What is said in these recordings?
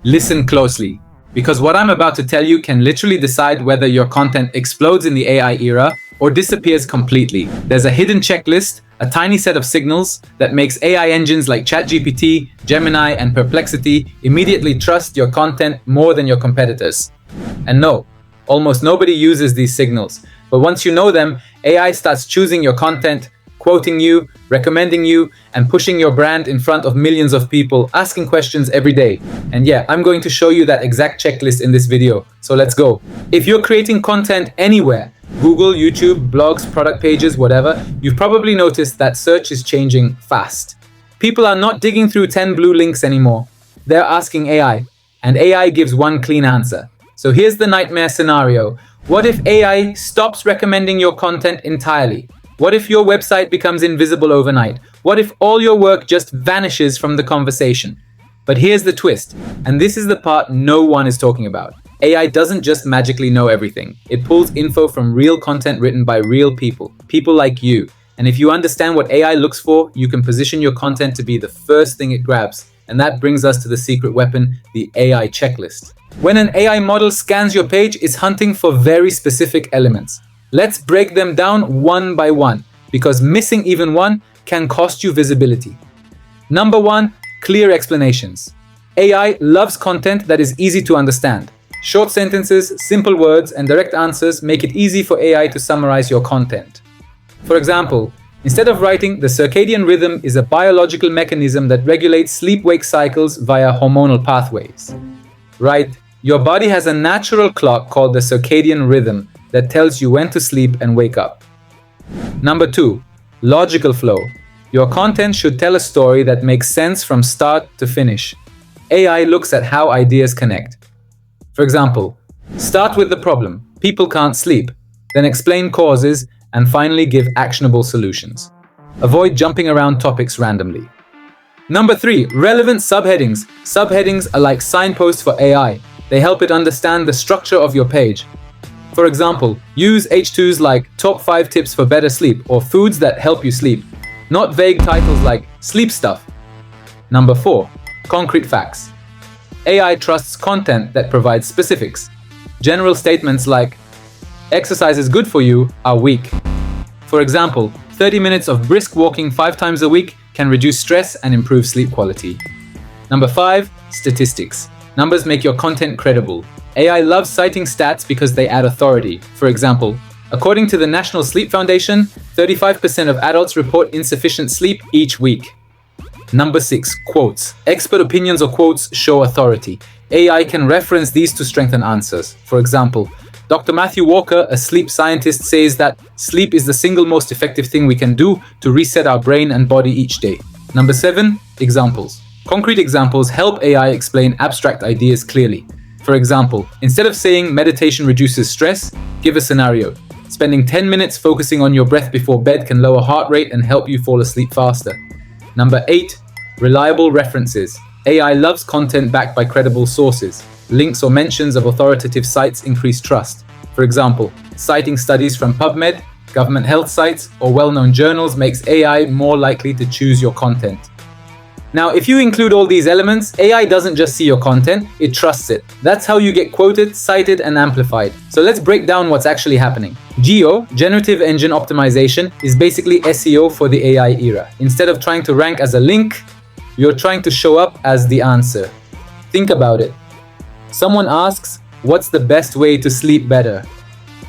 Listen closely, because what I'm about to tell you can literally decide whether your content explodes in the AI era or disappears completely. There's a hidden checklist, a tiny set of signals that makes AI engines like ChatGPT, Gemini, and Perplexity immediately trust your content more than your competitors. And no, almost nobody uses these signals, but once you know them, AI starts choosing your content, quoting you, recommending you, and pushing your brand in front of millions of people, asking questions every day. And yeah, I'm going to show you that exact checklist in this video, so let's go. If you're creating content anywhere, Google, YouTube, blogs, product pages, whatever, you've probably noticed that search is changing fast. People are not digging through 10 blue links anymore. They're asking AI, and AI gives one clean answer. So here's the nightmare scenario. What if AI stops recommending your content entirely? What if your website becomes invisible overnight? What if all your work just vanishes from the conversation? But here's the twist, and this is the part no one is talking about. AI doesn't just magically know everything. It pulls info from real content written by real people, people like you. And if you understand what AI looks for, you can position your content to be the first thing it grabs. And that brings us to the secret weapon, the AI checklist. When an AI model scans your page, it's hunting for very specific elements. Let's break them down one by one, because missing even one can cost you visibility. Number one, clear explanations. AI loves content that is easy to understand. Short sentences, simple words, and direct answers make it easy for AI to summarize your content. For example, instead of writing, the circadian rhythm is a biological mechanism that regulates sleep-wake cycles via hormonal pathways. Right? Your body has a natural clock called the circadian rhythm that tells you when to sleep and wake up. Number two, logical flow. Your content should tell a story that makes sense from start to finish. AI looks at how ideas connect. For example, start with the problem, people can't sleep, then explain causes, and finally give actionable solutions. Avoid jumping around topics randomly. Number three, relevant subheadings. Subheadings are like signposts for AI. They help it understand the structure of your page. For example, use H2s like top 5 tips for better sleep or foods that help you sleep, not vague titles like sleep stuff. Number 4, concrete facts. AI trusts content that provides specifics. General statements like exercise is good for you are weak. For example, 30 minutes of brisk walking 5 times a week can reduce stress and improve sleep quality. Number 5, statistics. Numbers make your content credible. AI loves citing stats because they add authority. For example, according to the National Sleep Foundation, 35% of adults report insufficient sleep each week. Number 6, quotes. Expert opinions or quotes show authority. AI can reference these to strengthen answers. For example, Dr. Matthew Walker, a sleep scientist, says that sleep is the single most effective thing we can do to reset our brain and body each day. Number 7, examples. Concrete examples help AI explain abstract ideas clearly. For example, instead of saying meditation reduces stress, give a scenario. Spending 10 minutes focusing on your breath before bed can lower heart rate and help you fall asleep faster. Number 8, reliable references. AI loves content backed by credible sources. Links or mentions of authoritative sites increase trust. For example, citing studies from PubMed, government health sites, or well-known journals makes AI more likely to choose your content. Now, if you include all these elements, AI doesn't just see your content, it trusts it. That's how you get quoted, cited, and amplified. So let's break down what's actually happening. GEO, Generative Engine Optimization, is basically SEO for the AI era. Instead of trying to rank as a link, you're trying to show up as the answer. Think about it. Someone asks, what's the best way to sleep better?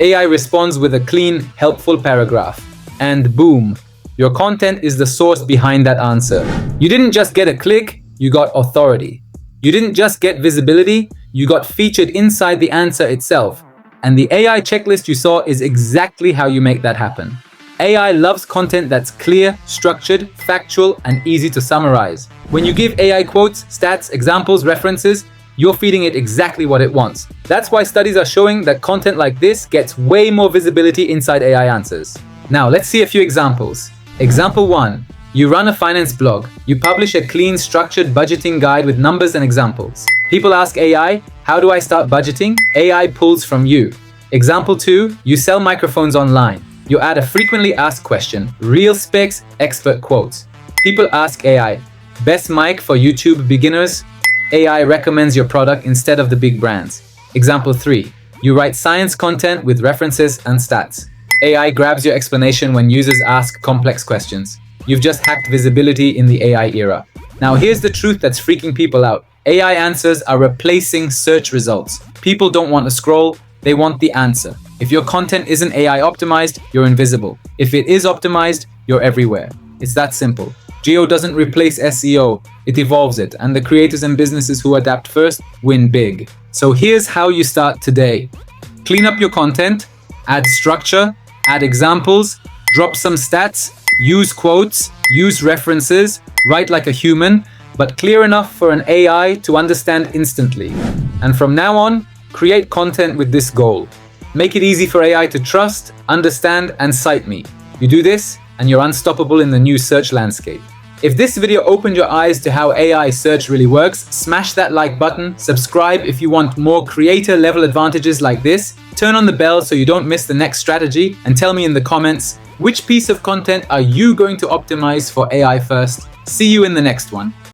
AI responds with a clean, helpful paragraph. And boom, your content is the source behind that answer. You didn't just get a click, you got authority. You didn't just get visibility, you got featured inside the answer itself. And the AI checklist you saw is exactly how you make that happen. AI loves content that's clear, structured, factual, and easy to summarize. When you give AI quotes, stats, examples, references, you're feeding it exactly what it wants. That's why studies are showing that content like this gets way more visibility inside AI answers. Now, let's see a few examples. Example 1. You run a finance blog. You publish a clean, structured budgeting guide with numbers and examples. People ask AI, how do I start budgeting? AI pulls from you. Example 2. You sell microphones online. You add a frequently asked question, real specs, expert quotes. People ask AI, best mic for YouTube beginners? AI recommends your product instead of the big brands. Example 3. You write science content with references and stats. AI grabs your explanation when users ask complex questions. You've just hacked visibility in the AI era. Now here's the truth that's freaking people out. AI answers are replacing search results. People don't want to scroll, they want the answer. If your content isn't AI optimized, you're invisible. If it is optimized, you're everywhere. It's that simple. GEO doesn't replace SEO, it evolves it, and the creators and businesses who adapt first win big. So here's how you start today. Clean up your content, add structure, add examples, drop some stats, use quotes, use references, write like a human, but clear enough for an AI to understand instantly. And from now on, create content with this goal. Make it easy for AI to trust, understand, and cite me. You do this, and you're unstoppable in the new search landscape. If this video opened your eyes to how AI search really works, smash that like button, subscribe if you want more creator-level advantages like this, turn on the bell so you don't miss the next strategy, and tell me in the comments, which piece of content are you going to optimize for AI first? See you in the next one.